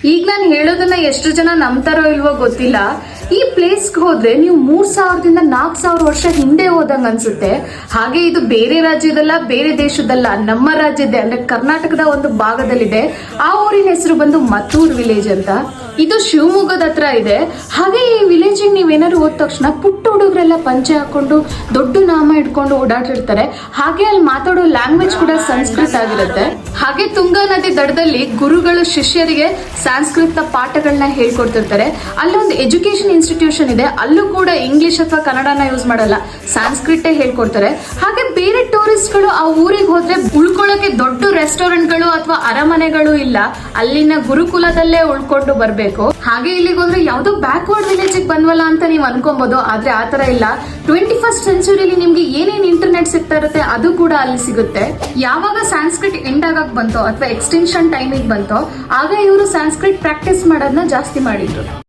ಈಗ ನಾನು ಹೇಳೋದನ್ನ ಎಷ್ಟು ಜನ ನಂಬ್ತಾರೋ ಇಲ್ವೋ ಗೊತ್ತಿಲ್ಲ. ಈ ಪ್ಲೇಸ್ಗೆ ಹೋದ್ರೆ ನೀವು 3000ದಿಂದ 4000 ವರ್ಷ ಹಿಂದೆ ಹೋದಂಗ ಅನ್ಸುತ್ತೆ. ಹಾಗೆ ಇದು ಬೇರೆ ರಾಜ್ಯದಲ್ಲ, ಬೇರೆ ದೇಶದಲ್ಲ, ನಮ್ಮ ರಾಜ್ಯದ ಅಂದ್ರೆ ಕರ್ನಾಟಕದ ಒಂದು ಭಾಗದಲ್ಲಿದೆ. ಆ ಊರಿನ ಹೆಸರು ಬಂದು ಮತ್ತೂರ್ ವಿಲೇಜ್ ಅಂತ. ಇದು ಶಿವಮೊಗ್ಗದ ಹತ್ರ ಇದೆ. ಹಾಗೆ ಈ ವಿಲೇಜ್ ನೀವೇನಾದ್ರು ಹೋದ ತಕ್ಷಣ ಪುಟ್ಟ ಹುಡುಗರೆಲ್ಲ ಪಂಚೆ ಹಾಕೊಂಡು ದೊಡ್ಡ ನಾಮ ಇಟ್ಕೊಂಡು ಓಡಾಡಿರ್ತಾರೆ. ಹಾಗೆ ಅಲ್ಲಿ ಮಾತಾಡೋ ಲ್ಯಾಂಗ್ವೇಜ್ ಕೂಡ ಸಂಸ್ಕೃತ ಆಗಿರುತ್ತೆ. ಹಾಗೆ ತುಂಗಾ ನದಿ ದಡದಲ್ಲಿ ಗುರುಗಳು ಶಿಷ್ಯರಿಗೆ ಸಂಸ್ಕೃತ ಪಾಠಗಳನ್ನ ಹೇಳ್ಕೊಡ್ತಿರ್ತಾರೆ. ಅಲ್ಲೊಂದು ಎಜುಕೇಶನ್ ಇನ್ಸ್ಟಿಟ್ಯೂಷನ್ ಇದೆ, ಅಲ್ಲೂ ಕೂಡ ಇಂಗ್ಲಿಷ್ ಅಥವಾ ಕನ್ನಡನ ಯೂಸ್ ಮಾಡಲ್ಲ, ಸಂಸ್ಕೃತ ಹೇಳ್ಕೊಡ್ತಾರೆ. ಹಾಗೆ ಬೇರೆ ಟೂರಿಸ್ಟ್ಗಳು ಆ ಊರಿಗೆ ಹೋದ್ರೆ ಉಳ್ಕೊಳ್ಳೋಕೆ ದೊಡ್ಡ ರೆಸ್ಟೋರೆಂಟ್ಗಳು ಅಥವಾ ಅರಮನೆಗಳು ಇಲ್ಲ, ಅಲ್ಲಿನ ಗುರುಕುಲದಲ್ಲೇ ಉಳ್ಕೊಂಡು ಬರ್ಬೇಕು. ಹಾಗೆ ಇಲ್ಲಿಗೆ ಹೋದ್ರೆ ಯಾವ್ದೋ ಬ್ಯಾಕ್ವರ್ಡ್ ವಿಲೇಜ್ ಬಂದ್ವಲ್ಲ ಅಂತ ನೀವು ಅನ್ಕೊಬಹುದು, ಆದ್ರೆ ಆತರ ಇಲ್ಲ. 21st ಸೆಂಚುರಿಲಿ ನಿಮ್ಗೆ ಏನೇನ್ ಇಂಟರ್ನೆಟ್ ಸಿಗ್ತಾ ಇರುತ್ತೆ ಅದು ಕೂಡ ಅಲ್ಲಿ ಸಿಗುತ್ತೆ. ಯಾವಾಗ ಸಂಸ್ಕೃತ್ ಎಂಡ್ ಆಗಕ್ ಬಂತೋ ಅಥವಾ ಎಕ್ಸ್ಟೆನ್ಷನ್ ಟೈಮಿಗೆ ಬಂತೋ ಆಗ ಇವರು ಸಂಸ್ಕೃತ್ ಪ್ರಾಕ್ಟೀಸ್ ಮಾಡೋದನ್ನ ಜಾಸ್ತಿ ಮಾಡಿದ್ರು.